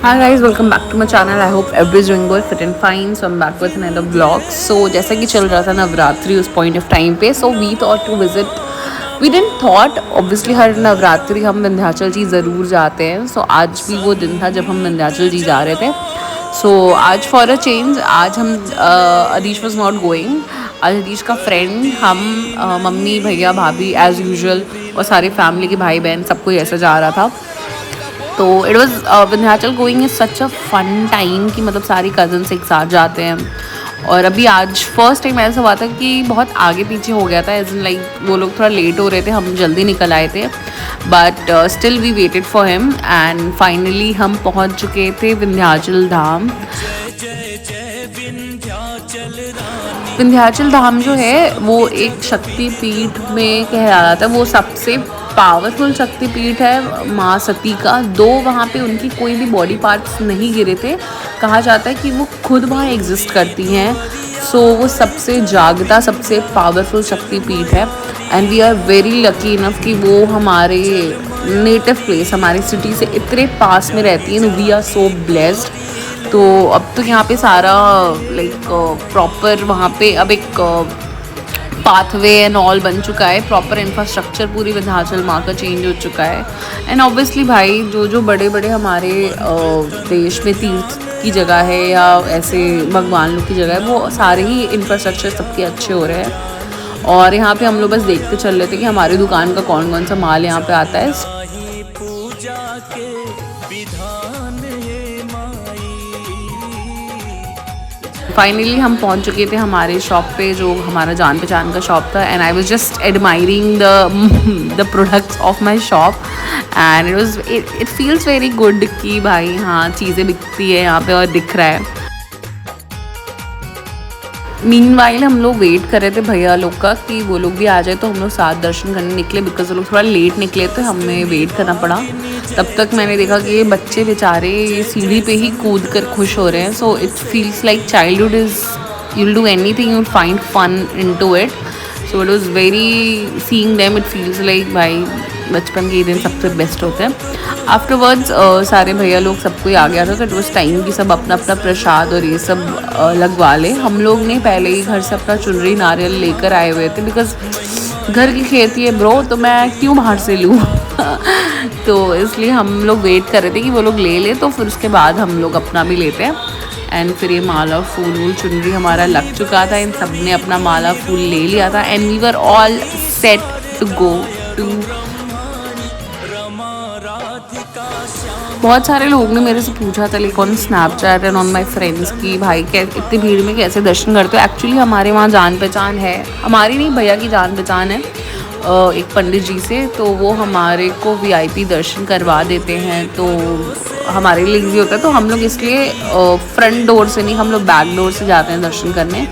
Hi guys, welcome back to my channel. I hope everybody is doing good, fit and fine. So I'm back with another vlog. So जैसा कि चल रहा था नवरात्रि उस point of time पे, so we thought to visit. We didn't thought, obviously हर नवरात्रि हम विंध्याचल जी ज़रूर जाते हैं. So आज भी वो दिन था जब हम विंध्याचल जी जा रहे थे. So आज for a change, आज हम अदीश was not going. आज अदीश का फ्रेंड हम मम्मी भैया भाभी as usual और सारी फैमिली के भाई बहन सब कोई ऐसा जा रहा था. तो it was Vindhyachal going is such a fun time कि मतलब सारी कज़न्स एक साथ जाते हैं. और अभी आज फर्स्ट टाइम ऐसा हुआ था कि बहुत आगे पीछे हो गया था, एज इन लाइक वो लोग थोड़ा लेट हो रहे थे, हम जल्दी निकल आए थे, but still we waited for him and finally हम पहुंच चुके थे विंध्याचल धाम. विंध्याचल धाम जो है वो एक शक्तिपीठ में कहा जाता है, वो सबसे पावरफुल शक्तिपीठ है माँ सती का. दो वहाँ पे उनकी कोई भी बॉडी पार्ट्स नहीं गिरे थे. कहा जाता है कि वो खुद वहाँ एग्जिस्ट करती हैं. सो वो सबसे जागता सबसे पावरफुल शक्तिपीठ है and we are very lucky enough कि वो हमारे नेटिव प्लेस हमारी सिटी से इतने पास में रहती हैं. We are so blessed. तो अब तो यहाँ पे सारा लाइक प्रॉपर वहाँ पे अब एक पाथवे एंड ऑल बन चुका है. प्रॉपर इंफ्रास्ट्रक्चर पूरी विंध्याचल माँ का चेंज हो चुका है. एंड ऑब्वियसली भाई जो बड़े बड़े हमारे देश में तीर्थ की जगह है या ऐसे भगवान लोग की जगह है, वो सारे ही इंफ्रास्ट्रक्चर सबके अच्छे हो रहे हैं. और यहाँ पे हम लोग बस देखते चल रहे थे कि हमारी दुकान का कौन कौन सा माल यहाँ पे आता है. फाइनली हम पहुंच चुके थे हमारे शॉप पे, जो हमारा जान पहचान का शॉप था. And I was just admiring the products of my shop and it feels very good कि भाई हाँ चीज़ें बिकती है यहाँ पे और दिख रहा है. मीनवाइल हम लोग वेट कर रहे थे भैया लोग का कि वो लोग भी आ जाए तो हम लोग साथ दर्शन करने निकले, बिकॉज वो लोग थोड़ा लेट निकले तो हमें वेट करना पड़ा. तब तक मैंने देखा कि ये बच्चे बेचारे ये सीढ़ी पे ही कूद कर खुश हो रहे हैं. So it feels like childhood is you will do anything, you will find fun into it. So it was very seeing them, it feels like भाई बचपन के दिन सबसे बेस्ट होते हैं. आफ्टरवर्ड्स सारे भैया लोग सब कोई आ गया था, तो इट वॉज टाइम कि सब अपना अपना प्रसाद और ये सब लगवा ले. हम लोग ने पहले ही घर से अपना चुनरी नारियल लेकर आए हुए थे, बिकॉज घर की खेती है ब्रो, तो मैं क्यों बाहर से लूँ. तो इसलिए हम लोग वेट कर रहे थे कि वो लोग ले तो फिर उसके बाद हम लोग अपना भी लेते हैं. एंड फिर ये माला फूल वूल चुनरी हमारा लग चुका था. इन सब ने अपना माला फूल ले लिया था and we were all set to go to. बहुत सारे लोगों ने मेरे से पूछा था like on Snapchat and on my friends कि भाई इतनी भीड़ में कैसे दर्शन करते हो. एक्चुअली हमारे वहाँ जान पहचान है, हमारी नहीं भैया की जान पहचान है एक पंडित जी से, तो वो हमारे को वीआईपी दर्शन करवा देते हैं. तो हमारे लिए ईजी होता है, तो हम लोग इसलिए फ्रंट डोर से नहीं, हम लोग बैक डोर से जाते हैं दर्शन करने.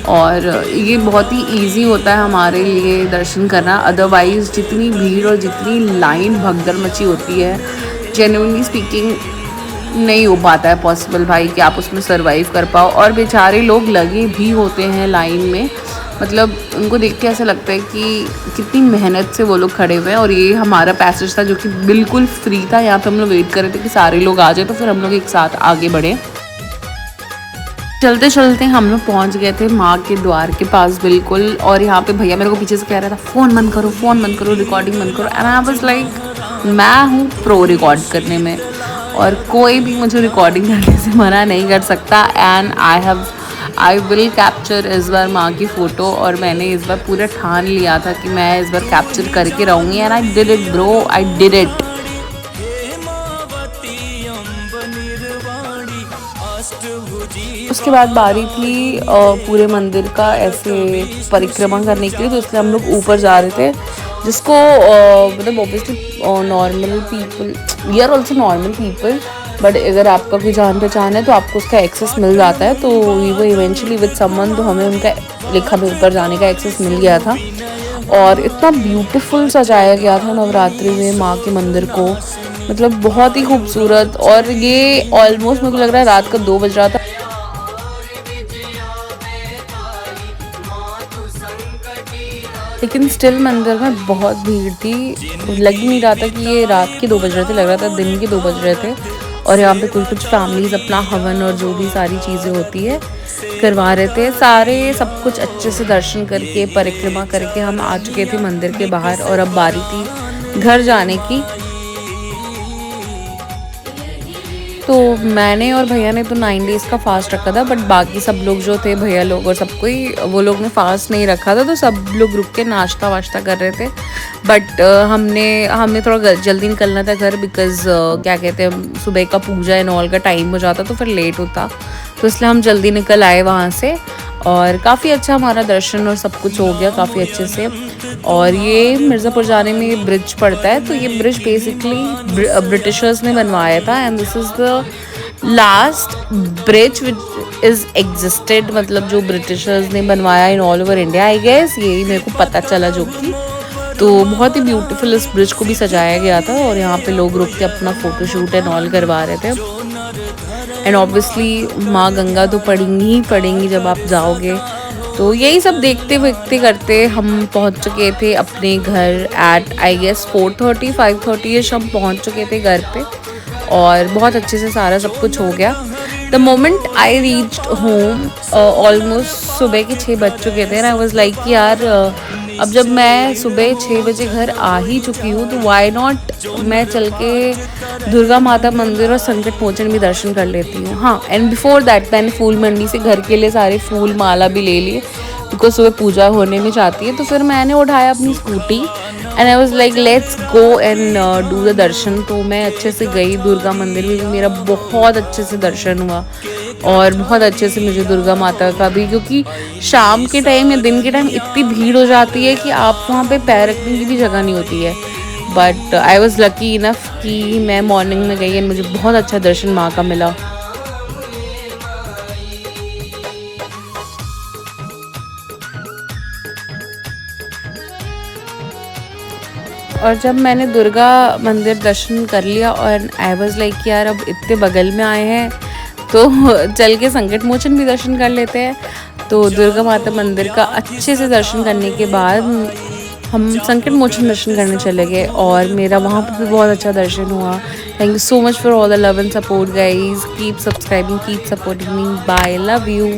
और ये बहुत ही इजी होता है हमारे लिए दर्शन करना. अदरवाइज़ जितनी भीड़ और जितनी लाइन भगदड़ मची होती है, जेन्युइनली स्पीकिंग नहीं हो पाता है पॉसिबल भाई कि आप उसमें सर्वाइव कर पाओ. और बेचारे लोग लगे भी होते हैं लाइन में, मतलब उनको देख के ऐसा लगता है कि कितनी मेहनत से वो लोग खड़े हुए हैं. और ये हमारा पैसेज था जो कि बिल्कुल फ्री था. यहाँ पे हम लोग वेट कर रहे थे कि सारे लोग आ जाए तो फिर हम लोग एक साथ आगे बढ़े. चलते चलते हम लोग पहुँच गए थे माँ के द्वार के पास बिल्कुल. और यहाँ पे भैया मेरे को पीछे से कह रहा था फ़ोन बंद करो, रिकॉर्डिंग बंद करो. एंड आई वाज लाइक मैं हूँ प्रो रिकॉर्ड करने में और कोई भी मुझे रिकॉर्डिंग करने से मना नहीं कर सकता. एंड आई विल कैप्चर इस बार माँ की फ़ोटो. और मैंने इस बार पूरा ठान लिया था कि मैं इस बार कैप्चर करके रहूँगी. And I did it bro, I did it. उसके बाद बारी थी पूरे मंदिर का ऐसे परिक्रमा करने के लिए, तो इसलिए हम लोग ऊपर जा रहे थे, जिसको मतलब obviously normal people, we are also normal people, but अगर आपका कोई जान पहचान है तो आपको उसका एक्सेस मिल जाता है. तो वी वो इवेंचुअली विद समवन, तो हमें उनका लिखा में ऊपर जाने का एक्सेस मिल गया था. और इतना ब्यूटीफुल सजाया गया था नवरात्रि में माँ के मंदिर को, मतलब बहुत ही खूबसूरत. और ये ऑलमोस्ट मुझे लग रहा है रात का 2 बज रहा था. लेकिन स्टिल मंदिर में बहुत भीड़ थी. लग ही नहीं रहा था कि ये रात के 2 बज रहे थे, लग रहा था दिन के 2 बज रहे थे. और यहाँ पे कुछ फैमिलीज़ अपना हवन और जो भी सारी चीज़ें होती है करवा रहे थे। सारे सब कुछ अच्छे से दर्शन करके परिक्रमा करके हम आ चुके थे मंदिर के बाहर, और अब बारी थी घर जाने की। तो मैंने और भैया ने तो 9 डेज़ का फास्ट रखा था, बट बाकी सब लोग जो थे भैया लोग और सब कोई, वो लोग ने फास्ट नहीं रखा था। तो सब लोग रुक के नाश्ता वाश्ता कर रहे थे। बट हमें थोड़ा जल्दी निकलना था घर, बिकॉज़ क्या कहते हैं, सुबह का पूजा एंड ऑल का टाइम हो जाता तो फिर लेट होता, तो इसलिए हम जल्दी निकल आए वहाँ से। और काफ़ी अच्छा हमारा दर्शन और सब कुछ हो गया काफ़ी अच्छे से। और ये मिर्ज़ापुर जाने में ये ब्रिज पड़ता है, तो ये ब्रिज बेसिकली ब्रिटिशर्स ने बनवाया था, and this is the last bridge which is existed, मतलब जो ब्रिटिशर्स ने बनवाया in all over India, I guess यही मेरे को पता चला। जो कि तो बहुत ही ब्यूटीफुल इस ब्रिज को भी सजाया गया था, और यहाँ पे लोग रुक के अपना फ़ोटो शूट एंड ऑल करवा रहे थे। एंड ऑब्वियसली माँ गंगा तो पड़ेंगी ही पड़ेंगी जब आप जाओगे। तो यही सब देखते देखते करते हम पहुँच चुके थे अपने घर एट आई गेस 4:30 5:30 हम पहुँच चुके थे घर पे, और बहुत अच्छे से सारा सब कुछ हो गया। The moment I reached home almost सुबह के 6 बज चुके थे, आई वाज लाइक कि यार अब जब मैं सुबह 6 बजे घर आ ही चुकी हूँ तो वाई नॉट मैं चल के दुर्गा माता मंदिर और संकट मोचन भी दर्शन कर लेती हूँ। हाँ, एंड बिफोर दैट मैंने फूल मंडी से घर के लिए सारे फूल माला भी ले लिए, बिकॉज सुबह पूजा होने में चाहती है। तो फिर मैंने उठाया अपनी scooty and I was like let's go and do the darshan. तो मैं अच्छे से गई दुर्गा मंदिर में, मेरा बहुत अच्छे से दर्शन हुआ, और बहुत अच्छे से मुझे दुर्गा माता का भी, क्योंकि शाम के टाइम या दिन के टाइम इतनी भीड़ हो जाती है कि आप वहाँ पे पैर रखने की भी जगह नहीं होती है। But I was lucky enough कि मैं मॉर्निंग में गई एंड मुझे बहुत अच्छा दर्शन माँ का मिला। और जब मैंने दुर्गा मंदिर दर्शन कर लिया और आई वाज लाइक यार अब इतने बगल में आए हैं तो चल के संकट मोचन भी दर्शन कर लेते हैं। तो दुर्गा माता मंदिर का अच्छे से दर्शन करने के बाद हम संकट मोचन दर्शन करने चले गए, और मेरा वहाँ पर भी बहुत अच्छा दर्शन हुआ। Thank you so much for all the love and support guys, keep subscribing, keep supporting me, bye, love you.